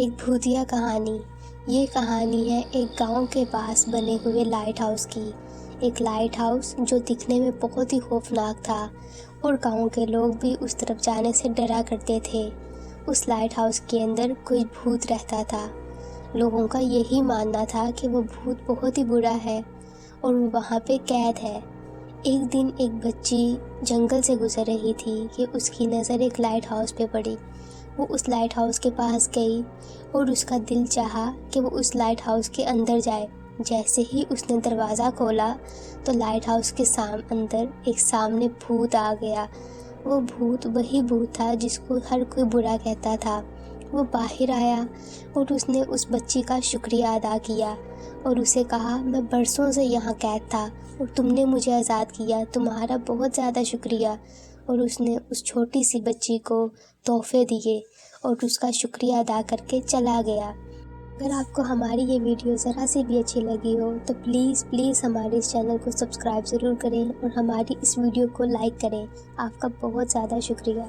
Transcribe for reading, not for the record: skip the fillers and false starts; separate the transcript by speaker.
Speaker 1: ایک بھوتیا کہانی۔ یہ کہانی ہے ایک گاؤں کے پاس بنے ہوئے لائٹ ہاؤس کی۔ ایک لائٹ ہاؤس جو دکھنے میں بہت ہی خوفناک تھا اور گاؤں کے لوگ بھی اس طرف جانے سے ڈرا کرتے تھے۔ اس لائٹ ہاؤس کے اندر کوئی بھوت رہتا تھا۔ لوگوں کا یہی ماننا تھا کہ وہ بھوت بہت ہی برا ہے اور وہ وہاں پہ قید ہے۔ ایک دن ایک بچی جنگل سے گزر رہی تھی کہ اس کی نظر ایک لائٹ ہاؤس پہ پڑی۔ وہ اس لائٹ ہاؤس کے پاس گئی اور اس کا دل چاہا کہ وہ اس لائٹ ہاؤس کے اندر جائے۔ جیسے ہی اس نے دروازہ کھولا تو لائٹ ہاؤس کے اندر ایک سامنے بھوت آ گیا۔ وہ بھوت وہی بھوت تھا جس کو ہر کوئی برا کہتا تھا۔ وہ باہر آیا اور اس نے اس بچی کا شکریہ ادا کیا اور اسے کہا، میں برسوں سے یہاں قید تھا اور تم نے مجھے آزاد کیا، تمہارا بہت زیادہ شکریہ۔ اور اس نے اس چھوٹی سی بچی کو تحفے دیے اور اس کا شکریہ ادا کر کے چلا گیا۔ اگر آپ کو ہماری یہ ویڈیو ذرا سی بھی اچھی لگی ہو تو پلیز ہمارے اس چینل کو سبسکرائب ضرور کریں اور ہماری اس ویڈیو کو لائک کریں۔ آپ کا بہت زیادہ شکریہ۔